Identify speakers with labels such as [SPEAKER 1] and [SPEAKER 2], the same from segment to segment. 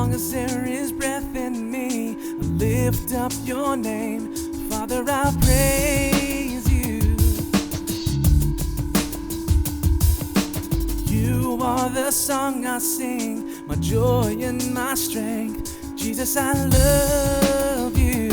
[SPEAKER 1] long as there is breath in me, I lift up your name. Father, I praise you. You are the song I sing, my joy and my strength. Jesus, I love you.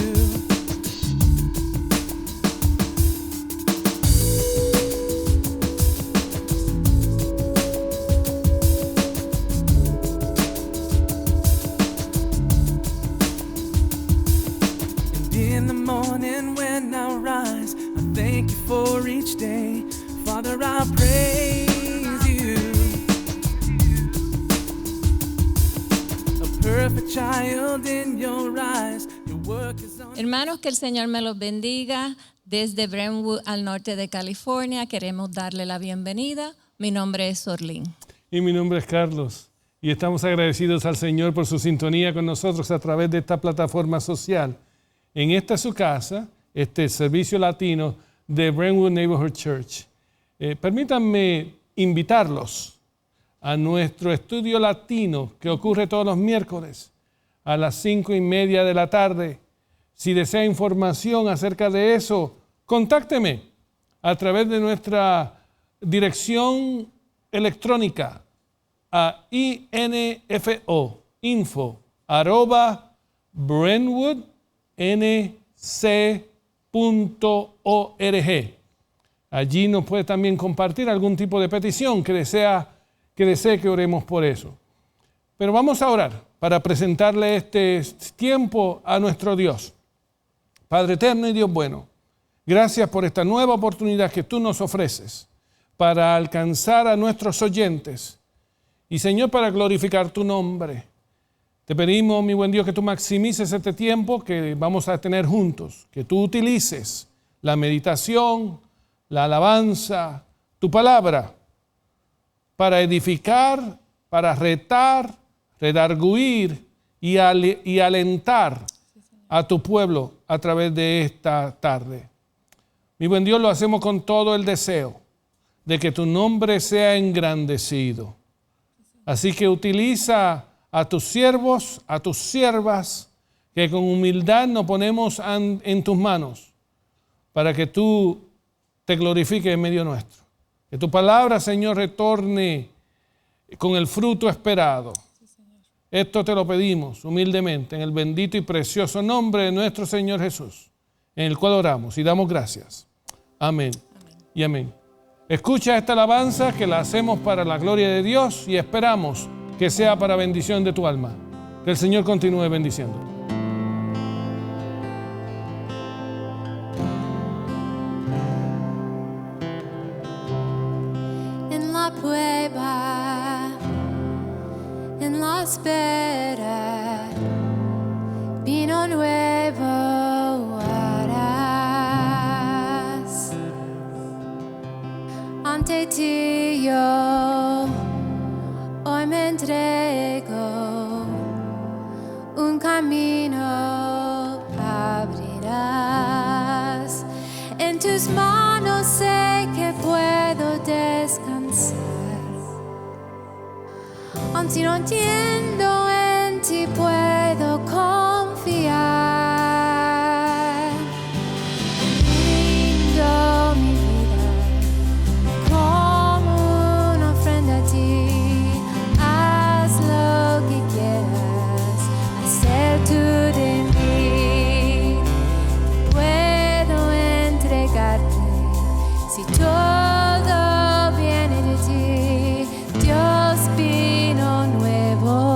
[SPEAKER 1] In the morning when I rise, I thank you for each day. Father, I praise you. A perfect child in your eyes. Your work is on.
[SPEAKER 2] Hermanos, que el Señor me los bendiga. Desde Brentwood al norte de California queremos darle la bienvenida. Mi nombre es Orlín.
[SPEAKER 3] Y mi nombre es Carlos. Y estamos agradecidos al Señor por su sintonía con nosotros a través de esta plataforma social. En esta su casa, este servicio latino de Brentwood Neighborhood Church. Permítanme invitarlos a nuestro estudio latino que ocurre todos los miércoles a las 5:30 de la tarde. Si desea información acerca de eso, contácteme a través de nuestra dirección electrónica a info@brentwoodnc.org. Allí nos puede también compartir algún tipo de petición que desee que oremos por eso. Pero vamos a orar para presentarle este tiempo a nuestro Dios. Padre eterno y Dios bueno, gracias por esta nueva oportunidad que tú nos ofreces para alcanzar a nuestros oyentes y, Señor, para glorificar tu nombre. Te pedimos, mi buen Dios, que tú maximices este tiempo que vamos a tener juntos, que tú utilices la meditación, la alabanza, tu palabra, para edificar, para retar, redarguir y alentar a tu pueblo a través de esta tarde. Mi buen Dios, lo hacemos con todo el deseo de que tu nombre sea engrandecido. Así que utiliza a tus siervos, a tus siervas, que con humildad nos ponemos en tus manos para que tú te glorifiques en medio nuestro. Que tu palabra, Señor, retorne con el fruto esperado. Esto te lo pedimos humildemente en el bendito y precioso nombre de nuestro Señor Jesús, en el cual oramos y damos gracias. Amén. Y amén. Escucha esta alabanza que la hacemos para la gloria de Dios y esperamos que sea para bendición de tu alma. Que el Señor continúe bendiciendo.
[SPEAKER 4] En la prueba, en la espera, vino nuevo harás. Ante ti yo hoy me entrego, un camino abrirás. En tus manos sé que puedo descansar. Aunque no entiendo, en ti puedo confiar. Rindo mi vida como una ofrenda a ti. Haz lo que quieras hacer tú de mí. Puedo entregarte si todo viene de ti. Dios vino nuevo.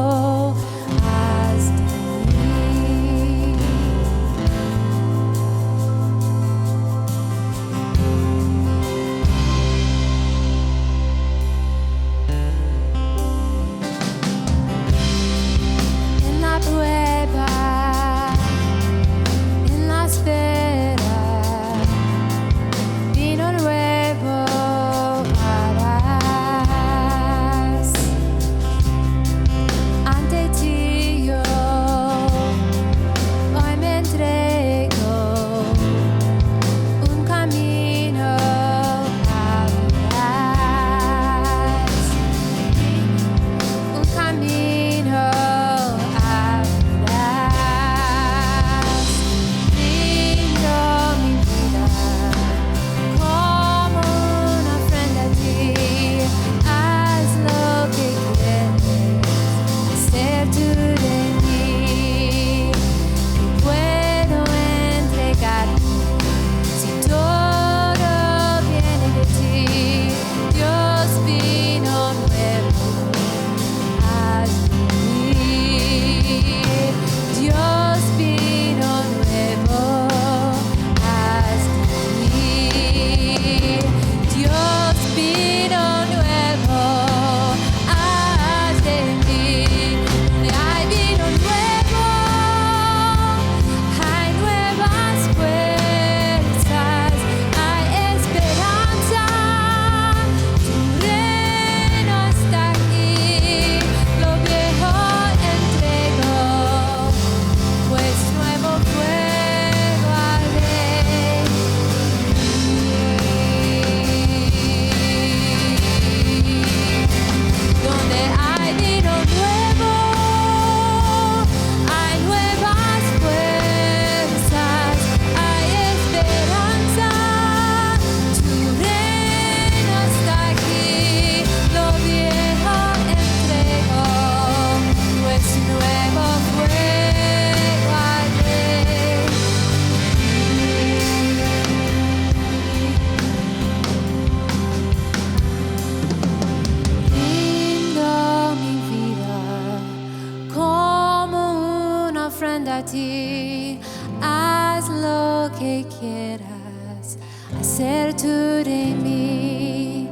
[SPEAKER 4] que quieras hacer tú de mí,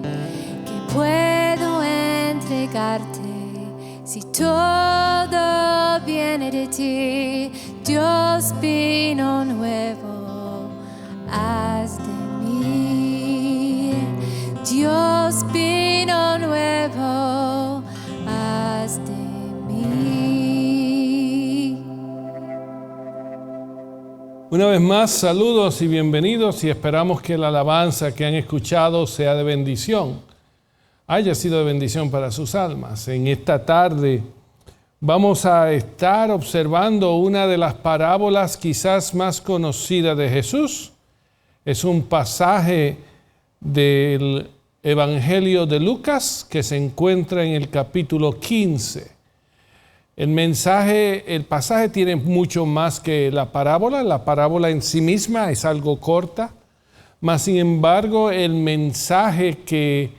[SPEAKER 4] que puedo entregarte si todo viene de ti. Dios, vino nuevo, haz de mí. Dios, vino nuevo, haz de mí.
[SPEAKER 3] Una vez más, saludos y bienvenidos, y esperamos que la alabanza que han escuchado sea de bendición, haya sido de bendición para sus almas. En esta tarde vamos a estar observando una de las parábolas quizás más conocidas de Jesús. Es un pasaje del Evangelio de Lucas que se encuentra en el capítulo 15. El pasaje tiene mucho más que la parábola. La parábola en sí misma es algo corta, mas sin embargo el mensaje que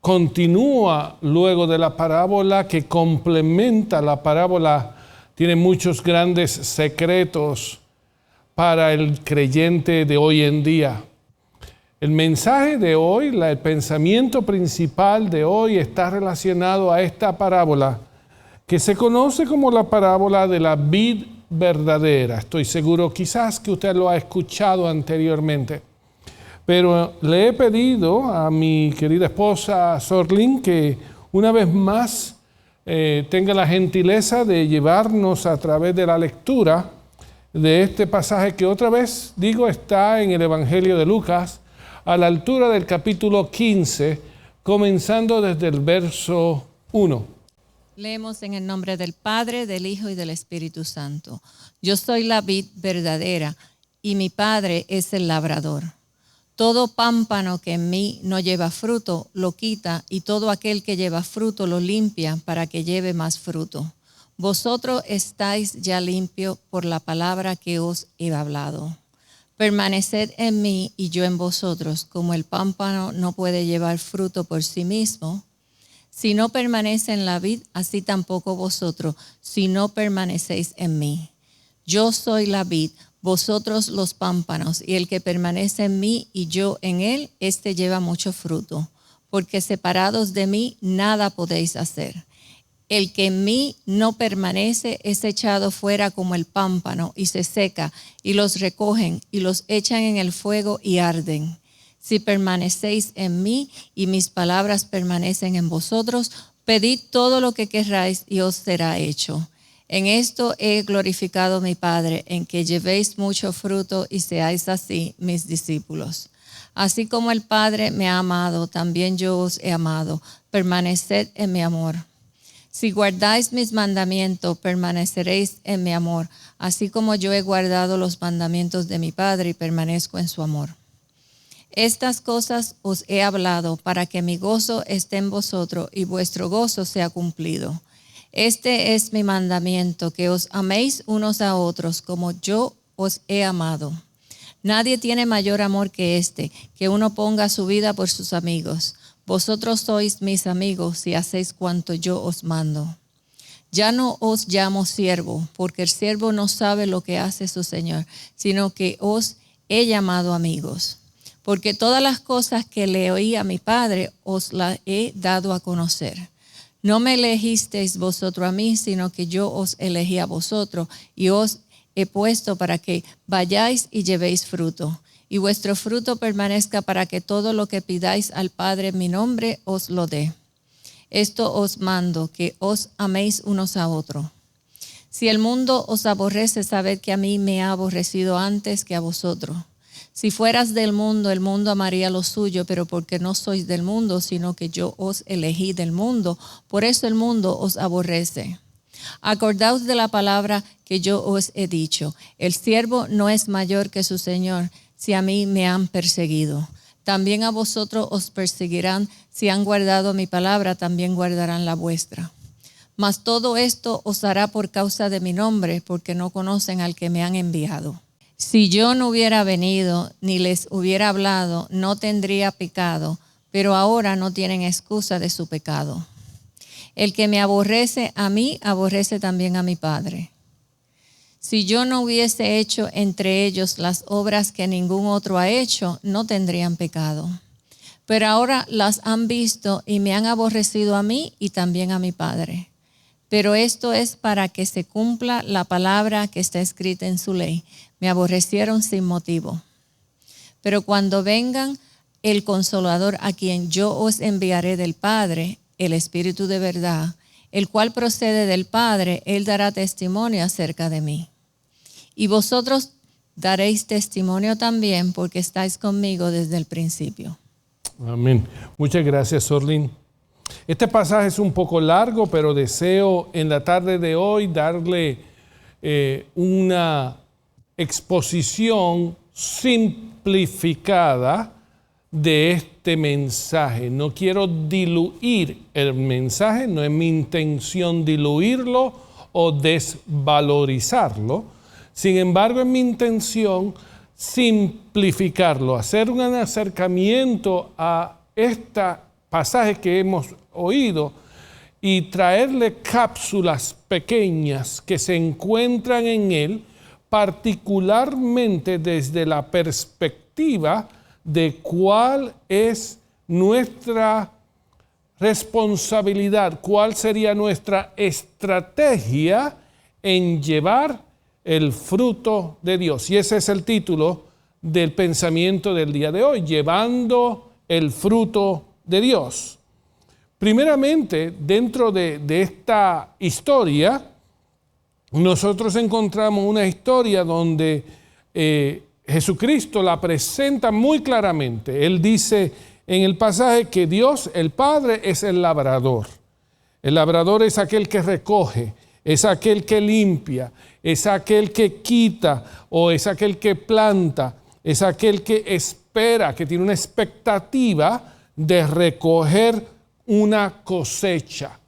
[SPEAKER 3] continúa luego de la parábola, que complementa la parábola, tiene muchos grandes secretos para el creyente de hoy en día. El mensaje de hoy, el pensamiento principal de hoy está relacionado a esta parábola que se conoce como la parábola de la vid verdadera. Estoy seguro quizás que usted lo ha escuchado anteriormente. Pero le he pedido a mi querida esposa Sorlin que una vez más tenga la gentileza de llevarnos a través de la lectura de este pasaje que otra vez digo está en el Evangelio de Lucas a la altura del capítulo 15, comenzando desde el verso 1.
[SPEAKER 2] Leemos en el nombre del Padre, del Hijo y del Espíritu Santo. Yo soy la vid verdadera y mi Padre es el labrador. Todo pámpano que en mí no lleva fruto, lo quita, y todo aquel que lleva fruto lo limpia para que lleve más fruto. Vosotros estáis ya limpios por la palabra que os he hablado. Permaneced en mí y yo en vosotros, como el pámpano no puede llevar fruto por sí mismo. Si no permanece en la vid, así tampoco vosotros, si no permanecéis en mí. Yo soy la vid, vosotros los pámpanos, y el que permanece en mí y yo en él, éste lleva mucho fruto, porque separados de mí nada podéis hacer. El que en mí no permanece es echado fuera como el pámpano y se seca, y los recogen y los echan en el fuego y arden. Si permanecéis en mí y mis palabras permanecen en vosotros, pedid todo lo que querráis y os será hecho. En esto he glorificado a mi Padre, en que llevéis mucho fruto y seáis así mis discípulos. Así como el Padre me ha amado, también yo os he amado. Permaneced en mi amor. Si guardáis mis mandamientos, permaneceréis en mi amor, así como yo he guardado los mandamientos de mi Padre y permanezco en su amor. Estas cosas os he hablado para que mi gozo esté en vosotros y vuestro gozo sea cumplido. Este es mi mandamiento, que os améis unos a otros como yo os he amado. Nadie tiene mayor amor que este, que uno ponga su vida por sus amigos. Vosotros sois mis amigos si hacéis cuanto yo os mando. Ya no os llamo siervo, porque el siervo no sabe lo que hace su Señor, sino que os he llamado amigos. Porque todas las cosas que le oí a mi Padre os las he dado a conocer. No me elegisteis vosotros a mí, sino que yo os elegí a vosotros y os he puesto para que vayáis y llevéis fruto. Y vuestro fruto permanezca para que todo lo que pidáis al Padre en mi nombre os lo dé. Esto os mando, que os améis unos a otros. Si el mundo os aborrece, sabed que a mí me ha aborrecido antes que a vosotros. Si fueras del mundo, el mundo amaría lo suyo, pero porque no sois del mundo, sino que yo os elegí del mundo, por eso el mundo os aborrece. Acordaos de la palabra que yo os he dicho. El siervo no es mayor que su Señor, si a mí me han perseguido. También a vosotros os perseguirán, si han guardado mi palabra, también guardarán la vuestra. Mas todo esto os hará por causa de mi nombre, porque no conocen al que me han enviado. Si yo no hubiera venido ni les hubiera hablado, no tendría pecado, pero ahora no tienen excusa de su pecado. El que me aborrece a mí, aborrece también a mi Padre. Si yo no hubiese hecho entre ellos las obras que ningún otro ha hecho, no tendrían pecado. Pero ahora las han visto y me han aborrecido a mí y también a mi Padre. Pero esto es para que se cumpla la palabra que está escrita en su ley. Me aborrecieron sin motivo. Pero cuando vengan el Consolador, a quien yo os enviaré del Padre, el Espíritu de verdad, el cual procede del Padre, él dará testimonio acerca de mí. Y vosotros daréis testimonio también, porque estáis conmigo desde el principio.
[SPEAKER 3] Amén. Muchas gracias, Orlin. Este pasaje es un poco largo, pero deseo en la tarde de hoy darle una exposición simplificada de este mensaje. No quiero diluir el mensaje, no es mi intención diluirlo o desvalorizarlo. Sin embargo, es mi intención simplificarlo, hacer un acercamiento a este pasaje que hemos oído y traerle cápsulas pequeñas que se encuentran en él, particularmente desde la perspectiva de cuál es nuestra responsabilidad, cuál sería nuestra estrategia en llevar el fruto de Dios. Y ese es el título del pensamiento del día de hoy, llevando el fruto de Dios. Primeramente, dentro de esta historia, nosotros encontramos una historia donde Jesucristo la presenta muy claramente. Él dice en el pasaje que Dios, el Padre, es el labrador. El labrador es aquel que recoge, es aquel que limpia, es aquel que quita o es aquel que planta, es aquel que espera, que tiene una expectativa de recoger una cosecha.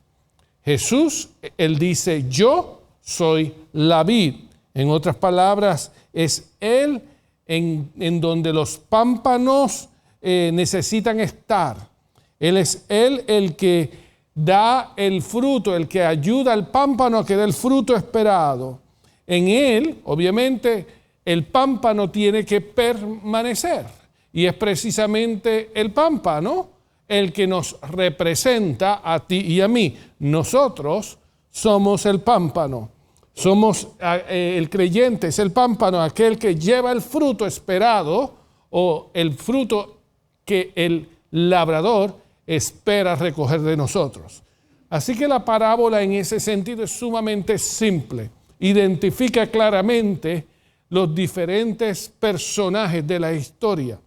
[SPEAKER 3] Jesús, él dice, yo soy la vid. En otras palabras, es él en donde los pámpanos necesitan estar. Él es él el que da el fruto, el que ayuda al pámpano a que dé el fruto esperado. En él, obviamente, el pámpano tiene que permanecer. Y es precisamente el pámpano el que nos representa a ti y a mí. Nosotros somos el pámpano. Somos el creyente, es el pámpano, aquel que lleva el fruto esperado o el fruto que el labrador espera recoger de nosotros. Así que la parábola en ese sentido es sumamente simple. Identifica claramente los diferentes personajes de la historia.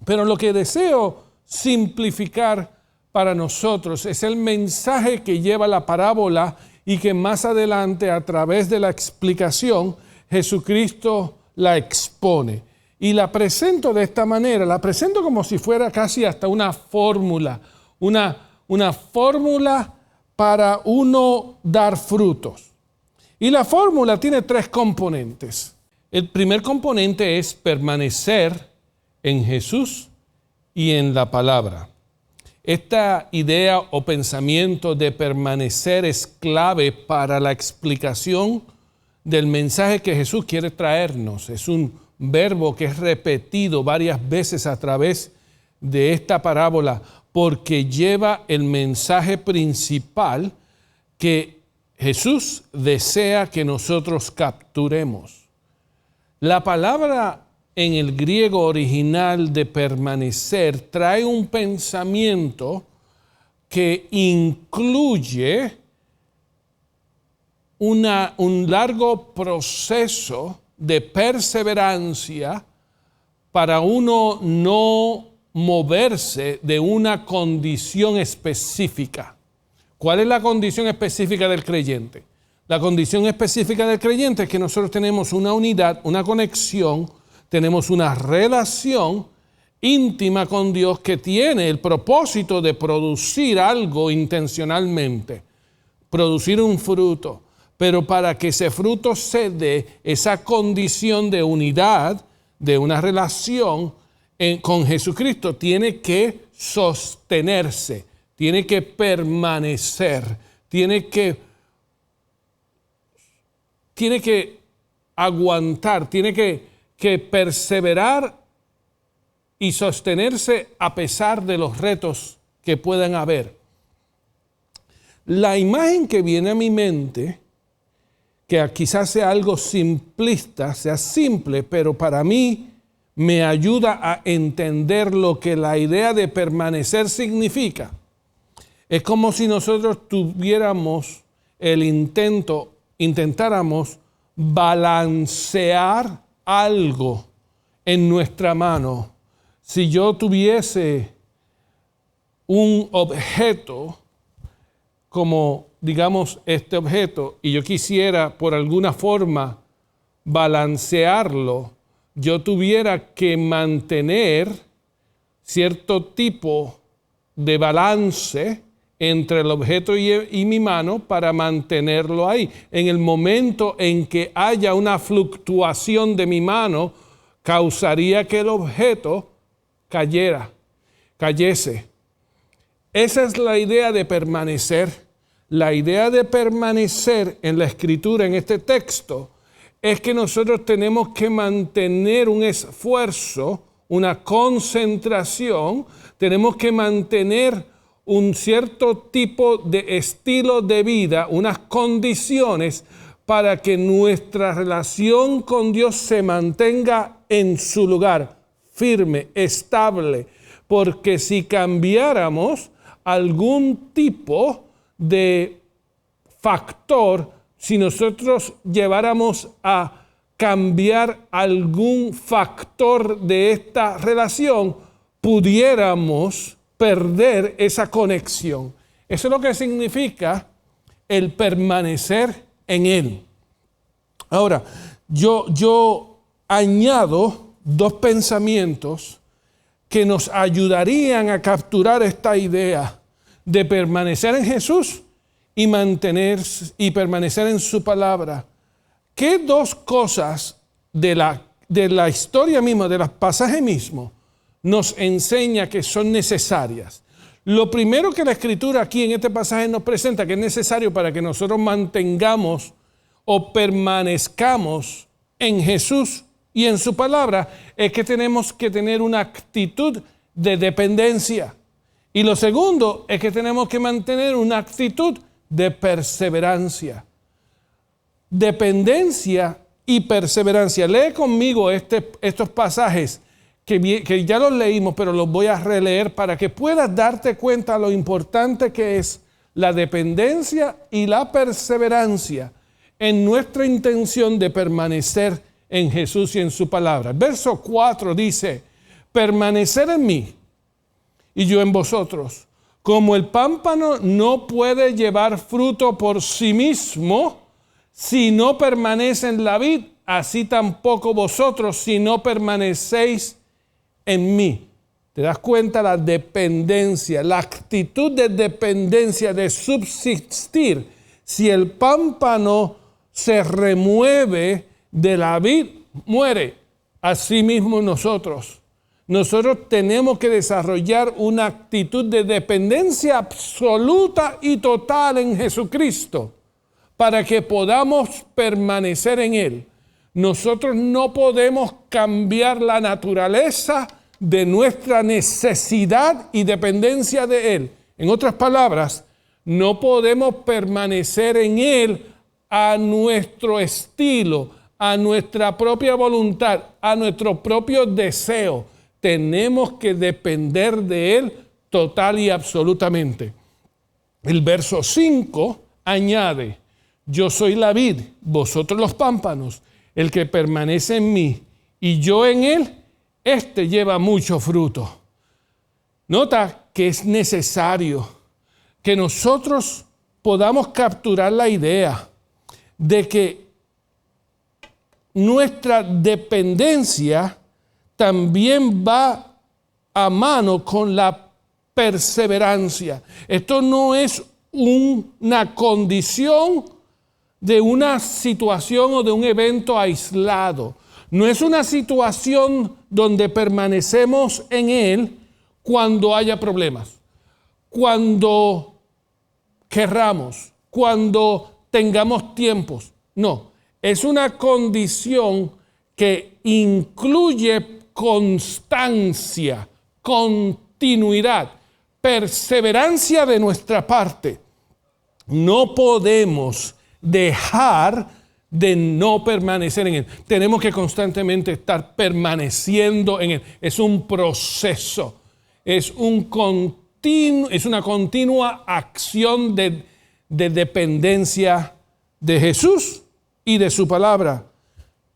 [SPEAKER 3] Pero lo que deseo simplificar para nosotros es el mensaje que lleva la parábola y que más adelante, a través de la explicación, Jesucristo la expone. Y la presento de esta manera, la presento como si fuera casi hasta una fórmula, una fórmula para uno dar frutos. Y la fórmula tiene 3 componentes. El primer componente es permanecer en Jesús y en la palabra. Esta idea o pensamiento de permanecer es clave para la explicación del mensaje que Jesús quiere traernos. Es un verbo que es repetido varias veces a través de esta parábola porque lleva el mensaje principal que Jesús desea que nosotros capturemos. La palabra en el griego original de permanecer trae un pensamiento que incluye un largo proceso de perseverancia para uno no moverse de una condición específica. ¿Cuál es la condición específica del creyente? La condición específica del creyente es que nosotros tenemos una unidad, una conexión, tenemos una relación íntima con Dios que tiene el propósito de producir algo intencionalmente, producir un fruto. Pero para que ese fruto se dé, esa condición de unidad, de una relación con Jesucristo, tiene que sostenerse, tiene que permanecer, tiene que aguantar, tiene que perseverar y sostenerse a pesar de los retos que puedan haber. La imagen que viene a mi mente, que quizás sea algo simplista, sea simple, pero para mí me ayuda a entender lo que la idea de permanecer significa. Es como si nosotros tuviéramos intentáramos balancear algo en nuestra mano. Si yo tuviese un objeto, como digamos este objeto, y yo quisiera por alguna forma balancearlo, yo tuviera que mantener cierto tipo de balance entre el objeto y mi mano para mantenerlo ahí. En el momento en que haya fluctuación de mi mano, causaría que el objeto cayese. Esa es la idea de permanecer. La idea de permanecer en la Escritura, en este texto, es que nosotros tenemos que mantener un esfuerzo, una concentración, tenemos que mantener un cierto tipo de estilo de vida, unas condiciones para que nuestra relación con Dios se mantenga en su lugar, firme, estable, porque si cambiáramos algún tipo de factor, si nosotros lleváramos a cambiar algún factor de esta relación, pudiéramos perder esa conexión. Eso es lo que significa el permanecer en Él. Ahora, yo añado dos pensamientos que nos ayudarían a capturar esta idea de permanecer en Jesús y permanecer en su palabra. ¿Qué dos cosas de la historia misma, de los pasajes mismos, nos enseña que son necesarias? Lo primero que la Escritura aquí en este pasaje nos presenta que es necesario para que nosotros mantengamos o permanezcamos en Jesús y en su palabra es que tenemos que tener una actitud de dependencia. Y lo segundo es que tenemos que mantener una actitud de perseverancia. Dependencia y perseverancia. Lee conmigo estos pasajes que ya los leímos, pero los voy a releer para que puedas darte cuenta de lo importante que es la dependencia y la perseverancia en nuestra intención de permanecer en Jesús y en su palabra. Verso 4 dice: permanecer en mí y yo en vosotros. Como el pámpano no puede llevar fruto por sí mismo si no permanece en la vid, así tampoco vosotros si no permanecéis en mí. ¿Te das cuenta? La dependencia, la actitud de dependencia, de subsistir. Si el pámpano se remueve de la vid, muere. Así mismo nosotros tenemos que desarrollar una actitud de dependencia absoluta y total en Jesucristo para que podamos permanecer en Él. Nosotros no podemos cambiar la naturaleza de nuestra necesidad y dependencia de Él. En otras palabras, no podemos permanecer en Él a nuestro estilo, a nuestra propia voluntad, a nuestro propio deseo. Tenemos que depender de Él total y absolutamente. El verso 5 añade: yo soy la vid, vosotros los pámpanos. El que permanece en mí y yo en él, éste lleva mucho fruto. Nota que es necesario que nosotros podamos capturar la idea de que nuestra dependencia también va a mano con la perseverancia. Esto no es una condición de una situación o de un evento aislado. No es una situación donde permanecemos en Él cuando haya problemas, cuando querramos, cuando tengamos tiempos. No, es una condición que incluye constancia, continuidad, perseverancia de nuestra parte. No podemos dejar de no permanecer en Él. Tenemos que constantemente estar permaneciendo en Él. Es un proceso, es una continua acción de dependencia de Jesús y de su palabra.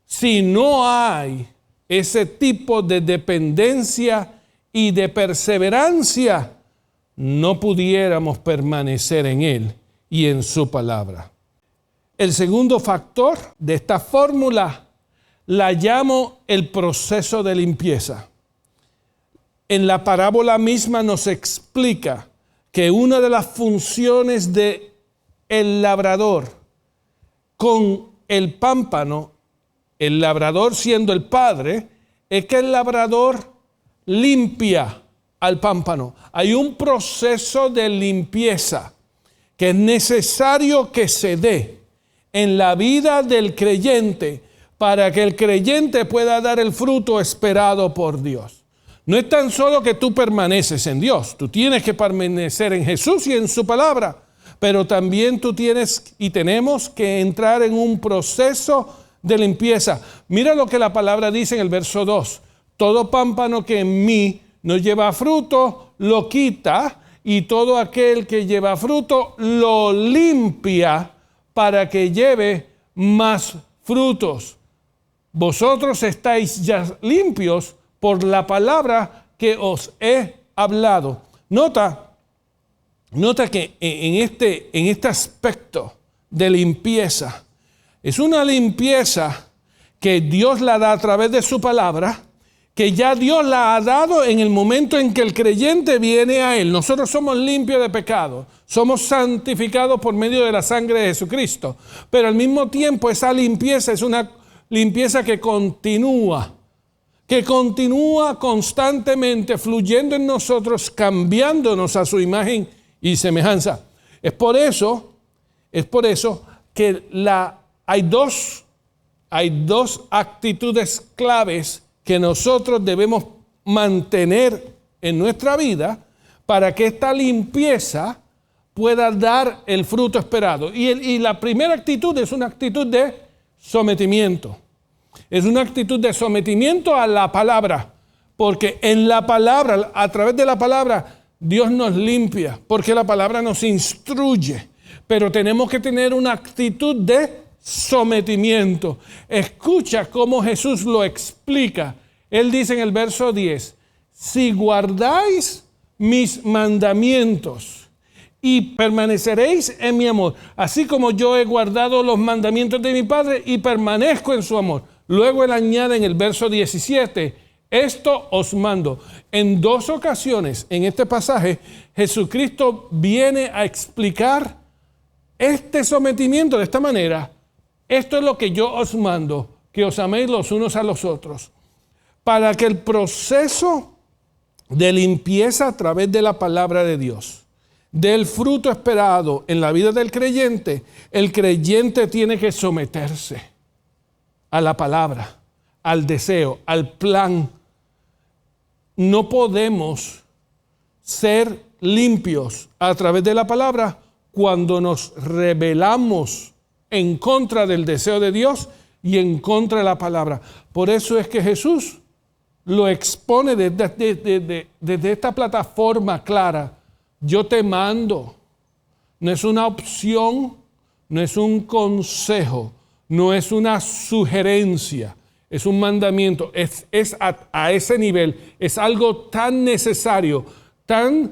[SPEAKER 3] Si no hay ese tipo de dependencia y de perseverancia, no pudiéramos permanecer en Él y en su palabra. El segundo factor de esta fórmula la llamo el proceso de limpieza. En la parábola misma nos explica que una de las funciones del labrador con el pámpano, el labrador siendo el padre, es que el labrador limpia al pámpano. Hay un proceso de limpieza que es necesario que se dé en la vida del creyente para que el creyente pueda dar el fruto esperado por Dios. No es tan solo que tú permaneces en Dios, tú tienes que permanecer en Jesús y en su palabra, pero también tú tienes y tenemos que entrar en un proceso de limpieza. Mira lo que la palabra dice en el verso 2. Todo pámpano que en mí no lleva fruto, lo quita, y todo aquel que lleva fruto, lo limpia para que lleve más frutos. Vosotros estáis ya limpios por la palabra que os he hablado. Nota que en este aspecto de limpieza, es una limpieza que Dios la da a través de su palabra, que ya Dios la ha dado en el momento en que el creyente viene a Él. Nosotros somos limpios de pecado, somos santificados por medio de la sangre de Jesucristo, pero al mismo tiempo esa limpieza es una limpieza que continúa constantemente fluyendo en nosotros, cambiándonos a su imagen y semejanza. Es por eso que hay dos actitudes claves que nosotros debemos mantener en nuestra vida para que esta limpieza pueda dar el fruto esperado. Y la primera actitud es una actitud de sometimiento. Es una actitud de sometimiento a la palabra, porque en la palabra, a través de la palabra, Dios nos limpia, porque la palabra nos instruye. Pero tenemos que tener una actitud de sometimiento. Escucha cómo Jesús lo explica. Él dice en el verso 10, si guardáis mis mandamientos y permaneceréis en mi amor, así como yo he guardado los mandamientos de mi Padre y permanezco en su amor. Luego él añade en el verso 17, esto os mando. En dos ocasiones en este pasaje, Jesucristo viene a explicar este sometimiento de esta manera. Esto es lo que yo os mando, que os améis los unos a los otros, para que el proceso de limpieza a través de la palabra de Dios, del fruto esperado en la vida del creyente, el creyente tiene que someterse a la palabra, al deseo, al plan. No podemos ser limpios a través de la palabra cuando nos rebelamos en contra del deseo de Dios y en contra de la palabra. Por eso es que Jesús lo expone desde esta plataforma clara. Yo te mando. No es una opción, no es un consejo, no es una sugerencia, es un mandamiento. Es a ese nivel, es algo tan necesario, tan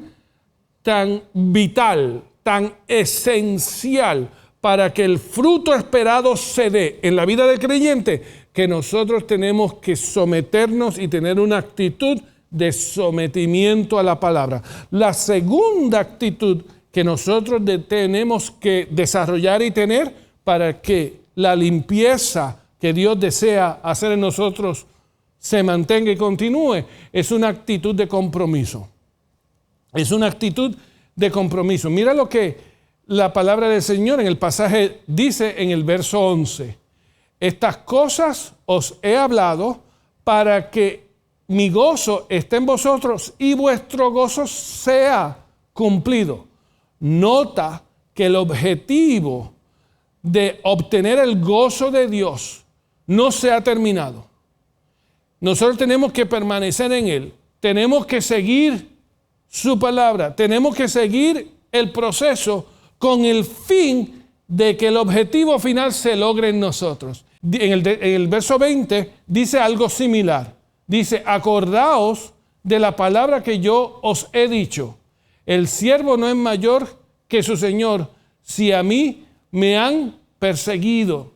[SPEAKER 3] vital, tan esencial para que el fruto esperado se dé en la vida del creyente, que nosotros tenemos que someternos y tener una actitud de sometimiento a la palabra. La segunda actitud que nosotros tenemos que desarrollar y tener para que la limpieza que Dios desea hacer en nosotros se mantenga y continúe, es una actitud de compromiso. Es una actitud de compromiso. Mira lo que la palabra del Señor en el pasaje dice en el verso 11. estas cosas os he hablado para que mi gozo esté en vosotros y vuestro gozo sea cumplido. Nota que el objetivo de obtener el gozo de Dios no se ha terminado. Nosotros tenemos que permanecer en Él. Tenemos que seguir su palabra. Tenemos que seguir el proceso con el fin de que el objetivo final se logre en nosotros. En el verso 20 dice algo similar. Dice, acordaos de la palabra que yo os he dicho. El siervo no es mayor que su Señor. Si a mí me han perseguido,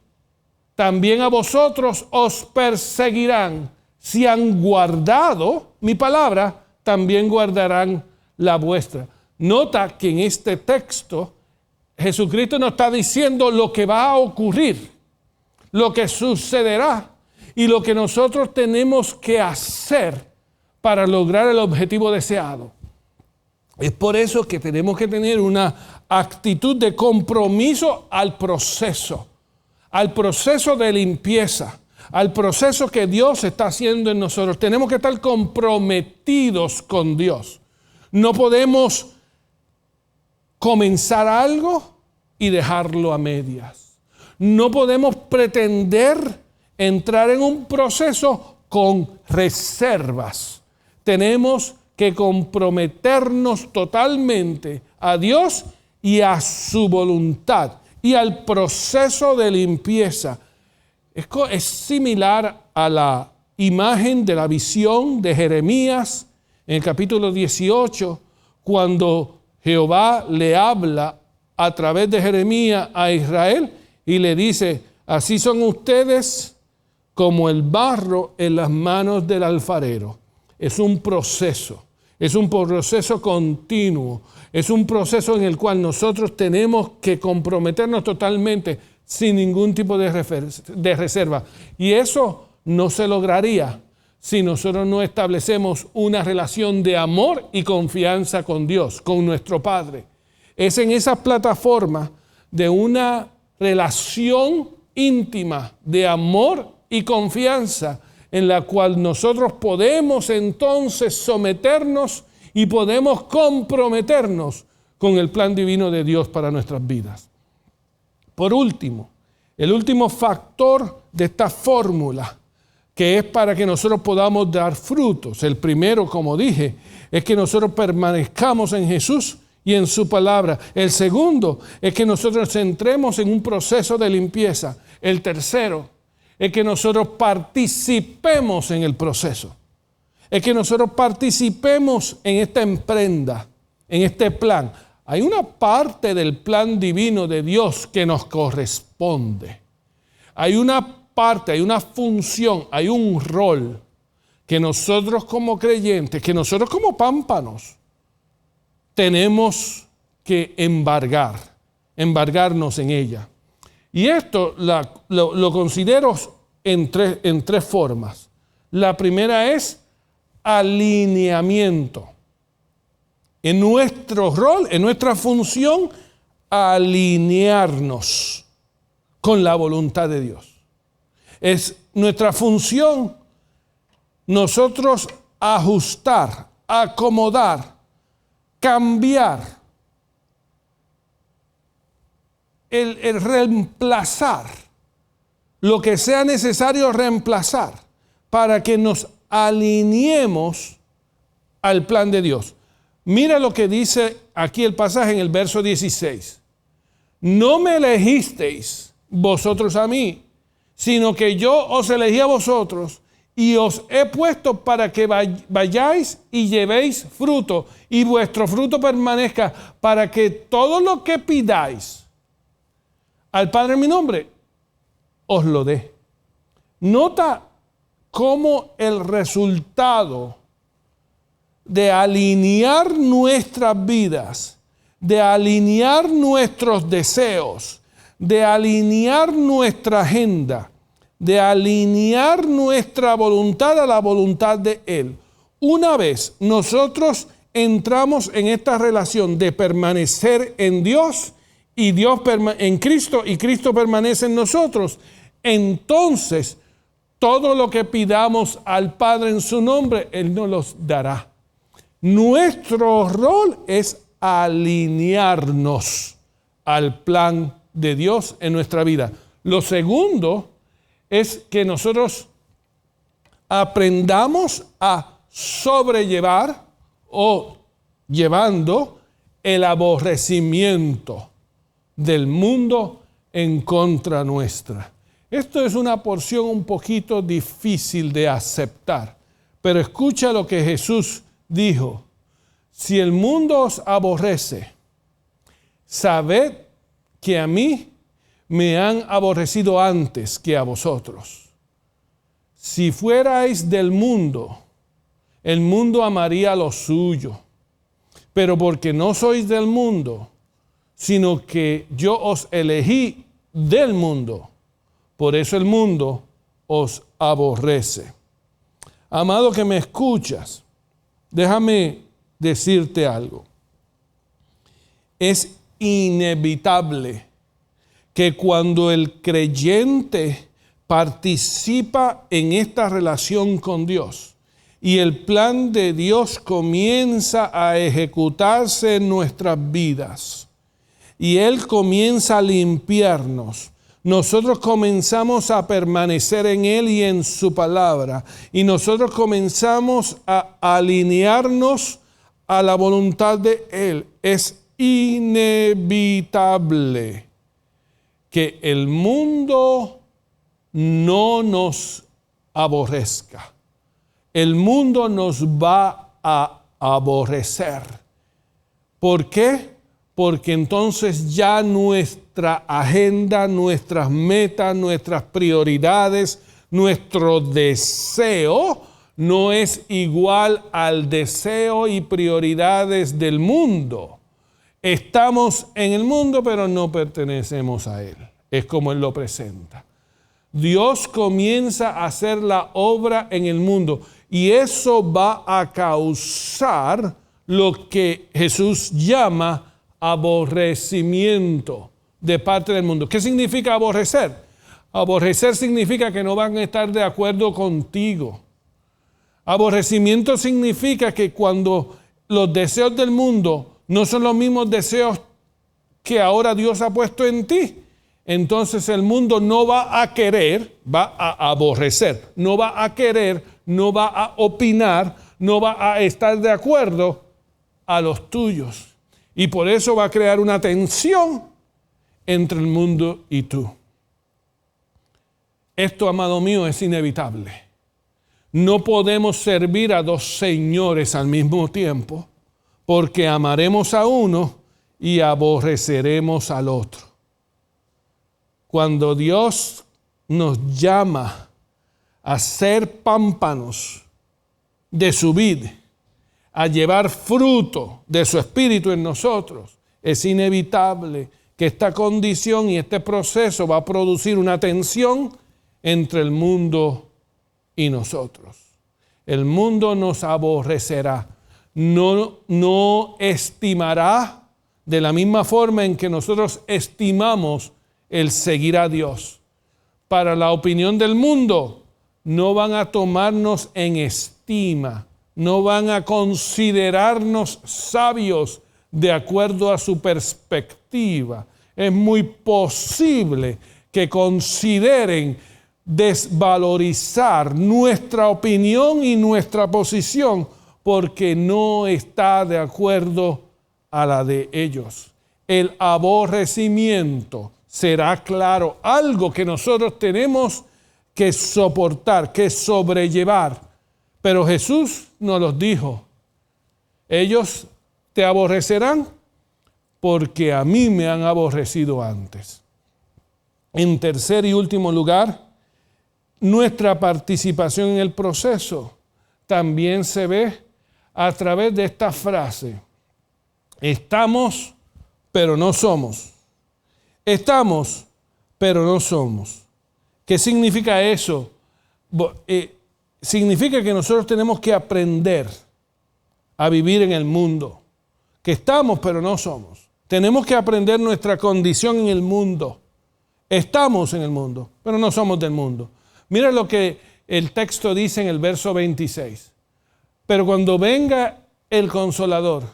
[SPEAKER 3] también a vosotros os perseguirán. Si han guardado mi palabra, también guardarán la vuestra. Nota que en este texto Jesucristo nos está diciendo lo que va a ocurrir, lo que sucederá y lo que nosotros tenemos que hacer para lograr el objetivo deseado. Es por eso que tenemos que tener una actitud de compromiso al proceso de limpieza, al proceso que Dios está haciendo en nosotros. Tenemos que estar comprometidos con Dios. No podemos comenzar algo y dejarlo a medias. No podemos pretender entrar en un proceso con reservas. Tenemos que comprometernos totalmente a Dios y a su voluntad y al proceso de limpieza. Es similar a la imagen de la visión de Jeremías en el capítulo 18, cuando Jehová le habla a través de Jeremías a Israel y le dice, así son ustedes como el barro en las manos del alfarero. Es un proceso continuo, es un proceso en el cual nosotros tenemos que comprometernos totalmente sin ningún tipo de reserva. Y eso no se lograría si nosotros no establecemos una relación de amor y confianza con Dios, con nuestro Padre. Es en esa plataforma de una relación íntima de amor y confianza en la cual nosotros podemos entonces someternos y podemos comprometernos con el plan divino de Dios para nuestras vidas. Por último, el último factor de esta fórmula, que es para que nosotros podamos dar frutos. El primero, como dije, es que nosotros permanezcamos en Jesús y en su palabra. El segundo es que nosotros entremos en un proceso de limpieza. El tercero es que nosotros participemos en el proceso. Es que nosotros participemos en esta emprenda, en este plan. Hay una parte del plan divino de Dios que nos corresponde. Hay una parte, hay una función, hay un rol que nosotros como creyentes, que nosotros como pámpanos, tenemos que embargarnos en ella. Y esto lo considero en tres formas. La primera es alineamiento. En nuestro rol, en nuestra función, alinearnos con la voluntad de Dios. Es nuestra función nosotros ajustar, acomodar, cambiar, el reemplazar lo que sea necesario reemplazar para que nos alineemos al plan de Dios. Mira lo que dice aquí el pasaje en el verso 16. No me elegisteis vosotros a mí, sino que yo os elegí a vosotros y os he puesto para que vayáis y llevéis fruto y vuestro fruto permanezca, para que todo lo que pidáis al Padre en mi nombre os lo dé. Nota cómo el resultado de alinear nuestras vidas, de alinear nuestros deseos, de alinear nuestra agenda, de alinear nuestra voluntad a la voluntad de Él. Una vez nosotros entramos en esta relación de permanecer en Dios y Dios en Cristo y Cristo permanece en nosotros, entonces todo lo que pidamos al Padre en su nombre, Él nos los dará. Nuestro rol es alinearnos al plan de Dios en nuestra vida. Lo segundo es que nosotros aprendamos a sobrellevar o llevando el aborrecimiento del mundo en contra nuestra. Esto es una porción un poquito difícil de aceptar, pero escucha lo que Jesús dijo. Si el mundo os aborrece, sabed que a mí me han aborrecido antes que a vosotros. Si fuerais del mundo, el mundo amaría lo suyo. Pero porque no sois del mundo, sino que yo os elegí del mundo, por eso el mundo os aborrece. Amado que me escuchas, déjame decirte algo. Es inevitable que cuando el creyente participa en esta relación con Dios y el plan de Dios comienza a ejecutarse en nuestras vidas y Él comienza a limpiarnos, nosotros comenzamos a permanecer en Él y en su palabra y nosotros comenzamos a alinearnos a la voluntad de Él. Es inevitable que el mundo no nos aborrezca. El mundo nos va a aborrecer. ¿Por qué? Porque entonces ya nuestra agenda, nuestras metas, nuestras prioridades, nuestro deseo no es igual al deseo y prioridades del mundo. Estamos en el mundo, pero no pertenecemos a Él. Es como Él lo presenta. Dios comienza a hacer la obra en el mundo y eso va a causar lo que Jesús llama aborrecimiento de parte del mundo. ¿Qué significa aborrecer? Aborrecer significa que no van a estar de acuerdo contigo. Aborrecimiento significa que cuando los deseos del mundo no son los mismos deseos que ahora Dios ha puesto en ti, entonces el mundo no va a querer, va a aborrecer, no va a querer, no va a opinar, no va a estar de acuerdo a los tuyos. Y por eso va a crear una tensión entre el mundo y tú. Esto, amado mío, es inevitable. No podemos servir a dos señores al mismo tiempo, porque amaremos a uno y aborreceremos al otro. Cuando Dios nos llama a ser pámpanos de su vid, a llevar fruto de su espíritu en nosotros, es inevitable que esta condición y este proceso va a producir una tensión entre el mundo y nosotros. El mundo nos aborrecerá, no estimará de la misma forma en que nosotros estimamos el seguir a Dios. Para la opinión del mundo, no van a tomarnos en estima, no van a considerarnos sabios de acuerdo a su perspectiva. Es muy posible que consideren desvalorizar nuestra opinión y nuestra posición porque no está de acuerdo a la de ellos. El aborrecimiento será, claro, algo que nosotros tenemos que soportar, que sobrellevar. Pero Jesús nos los dijo, ellos te aborrecerán porque a mí me han aborrecido antes. En tercer y último lugar, nuestra participación en el proceso también se ve a través de esta frase. Estamos, pero no somos. Estamos, pero no somos. ¿Qué significa eso? Significa que nosotros tenemos que aprender a vivir en el mundo. Que estamos, pero no somos. Tenemos que aprender nuestra condición en el mundo. Estamos en el mundo, pero no somos del mundo. Mira lo que el texto dice en el verso 26. Pero cuando venga el Consolador,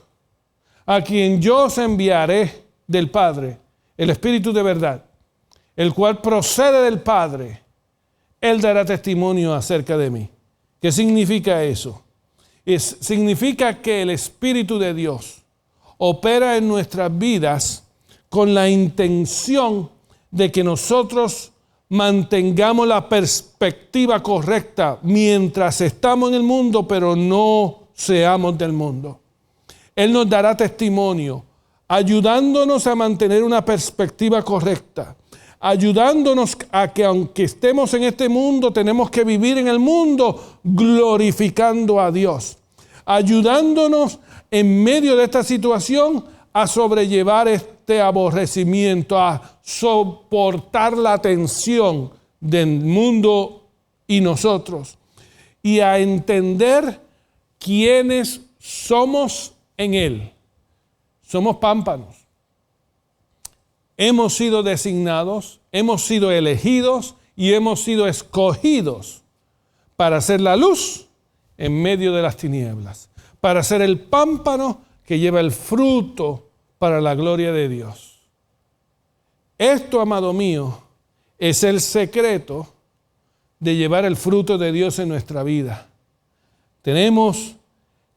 [SPEAKER 3] a quien yo os enviaré del Padre, el Espíritu de verdad, el cual procede del Padre, Él dará testimonio acerca de mí. ¿Qué significa eso? Significa que el Espíritu de Dios opera en nuestras vidas con la intención de que nosotros mantengamos la perspectiva correcta mientras estamos en el mundo, pero no seamos del mundo. Él nos dará testimonio, ayudándonos a mantener una perspectiva correcta, ayudándonos a que aunque estemos en este mundo, tenemos que vivir en el mundo glorificando a Dios, ayudándonos en medio de esta situación a sobrellevar este aborrecimiento, a soportar la tensión del mundo y nosotros, y a entender quiénes somos en Él. Somos pámpanos. Hemos sido designados, hemos sido elegidos y hemos sido escogidos para ser la luz en medio de las tinieblas, para ser el pámpano que lleva el fruto para la gloria de Dios. Esto, amado mío, es el secreto de llevar el fruto de Dios en nuestra vida. Tenemos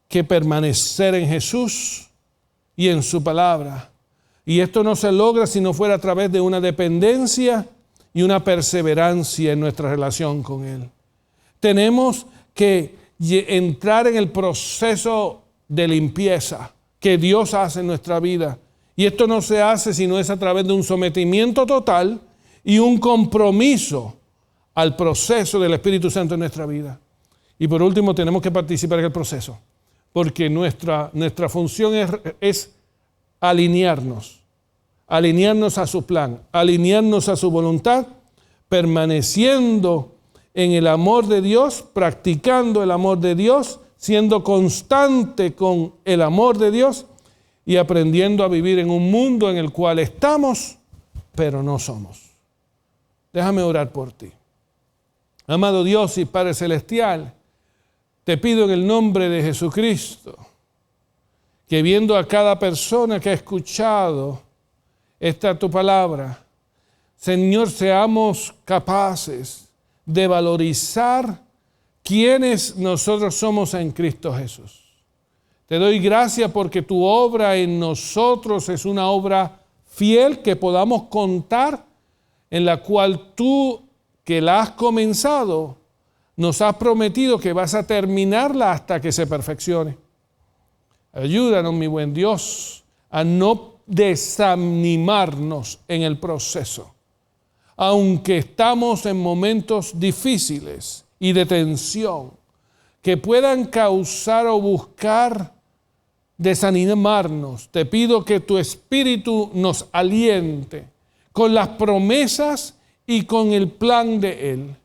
[SPEAKER 3] que permanecer en Jesús y en su palabra. Y esto no se logra si no fuera a través de una dependencia y una perseverancia en nuestra relación con Él. Tenemos que entrar en el proceso de limpieza que Dios hace en nuestra vida. Y esto no se hace si no es a través de un sometimiento total y un compromiso al proceso del Espíritu Santo en nuestra vida. Y por último, tenemos que participar en el proceso, porque nuestra función es alinearnos a su plan, alinearnos a su voluntad, permaneciendo en el amor de Dios, practicando el amor de Dios, siendo constante con el amor de Dios y aprendiendo a vivir en un mundo en el cual estamos, pero no somos. Déjame orar por ti. Amado Dios y Padre Celestial, te pido en el nombre de Jesucristo que viendo a cada persona que ha escuchado esta tu palabra, Señor, seamos capaces de valorizar quiénes nosotros somos en Cristo Jesús. Te doy gracias porque tu obra en nosotros es una obra fiel que podamos contar, en la cual tú, que la has comenzado, nos has prometido que vas a terminarla hasta que se perfeccione. Ayúdanos, mi buen Dios, a no desanimarnos en el proceso, aunque estamos en momentos difíciles y de tensión que puedan causar o buscar desanimarnos. Te pido que tu Espíritu nos aliente con las promesas y con el plan de Él.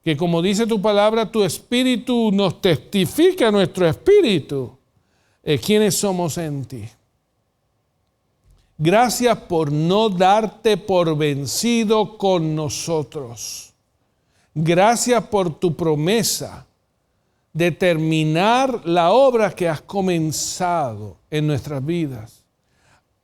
[SPEAKER 3] Que como dice tu palabra, tu Espíritu nos testifica a nuestro espíritu quiénes somos en ti. Gracias por no darte por vencido con nosotros. Gracias por tu promesa de terminar la obra que has comenzado en nuestras vidas.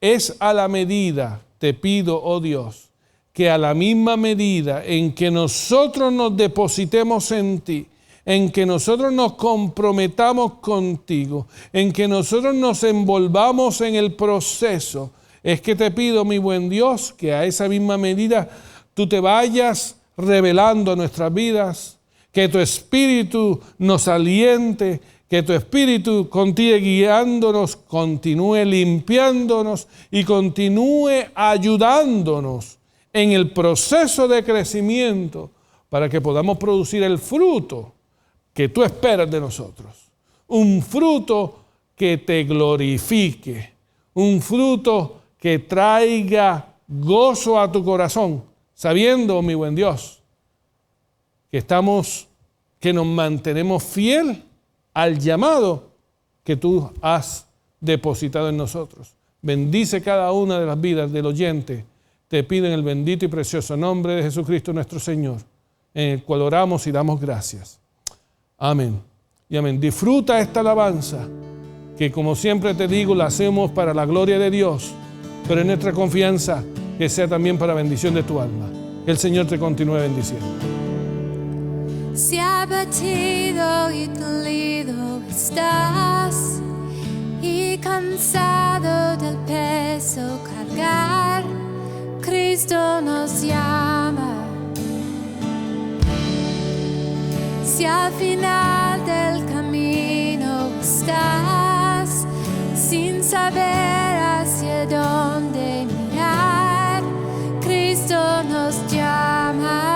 [SPEAKER 3] Es a la medida, te pido, oh Dios, que a la misma medida en que nosotros nos depositemos en ti, en que nosotros nos comprometamos contigo, en que nosotros nos envolvamos en el proceso, es que te pido, mi buen Dios, que a esa misma medida tú te vayas revelando a nuestras vidas, que tu Espíritu nos aliente, que tu Espíritu continúe guiándonos, continúe limpiándonos y continúe ayudándonos en el proceso de crecimiento para que podamos producir el fruto que tú esperas de nosotros. Un fruto que te glorifique, un fruto que traiga gozo a tu corazón, sabiendo, mi buen Dios, que nos mantenemos fiel al llamado que tú has depositado en nosotros. Bendice cada una de las vidas del oyente. te pido en el bendito y precioso nombre de Jesucristo nuestro Señor, en el cual oramos y damos gracias. Amén y amén. Disfruta esta alabanza, que como siempre te digo, la hacemos para la gloria de Dios, pero en nuestra confianza que sea también para bendición de tu alma. Que el Señor te continúe bendiciendo.
[SPEAKER 4] Si abatido y dolido estás y cansado del peso cargar, Cristo nos llama. Si al final del camino estás sin saber hacia dónde mirar, Cristo nos llama.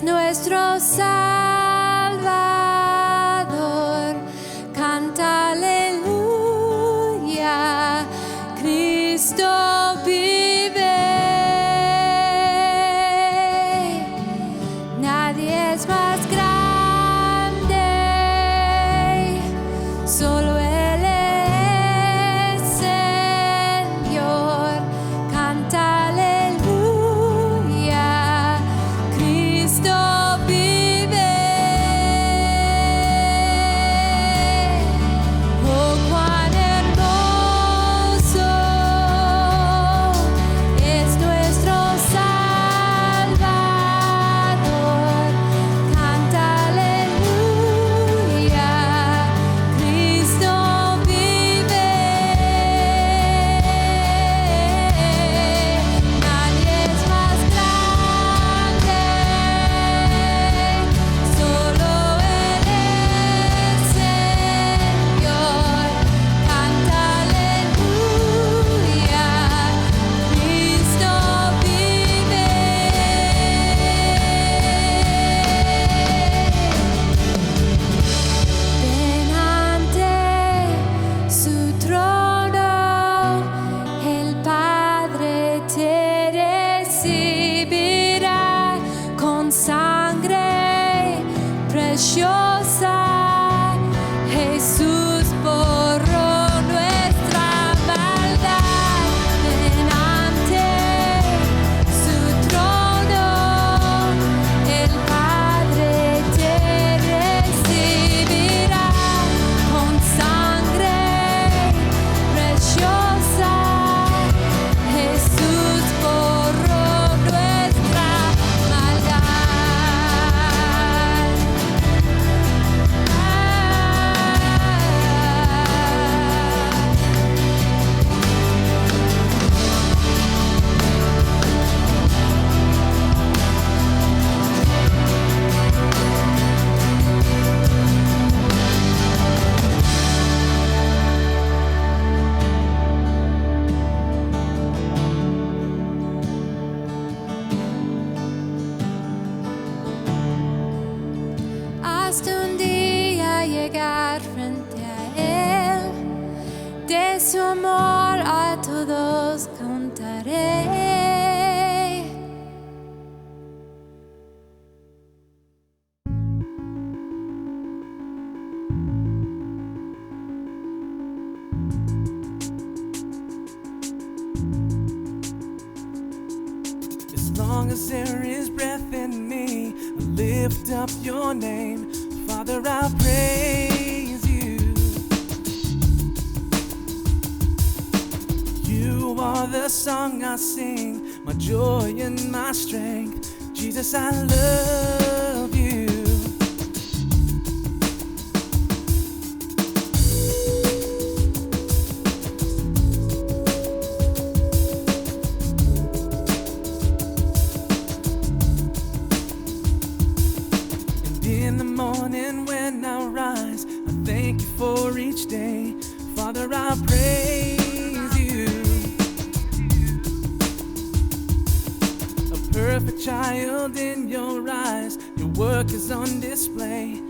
[SPEAKER 4] Nuestro Salvador, canta aleluya, Cristo vive. Nadie es más grande, solo Él es Señor, canta aleluya, Cristo vive. Oh, cuán hermoso es nuestro Salvador, canta aleluya, Cristo vive. Nadie es más grande, solo Él es Señor, canta aleluya, Cristo vive. Ven ante su trono, el Padre te recibirá con sangre preciosa. Jesús borró nuestra maldad. Ven ante su trono, el Padre te recibirá con sangre llegar frente a Él. De su amor a todos contaré.
[SPEAKER 1] As long as there is breath in me, I lift up your name. Father, I praise you. You are the song I sing, my joy and my strength. Jesus, I love you. In the morning when I rise, I thank you for each day. Father, I praise you. A perfect child in your eyes, your work is on display.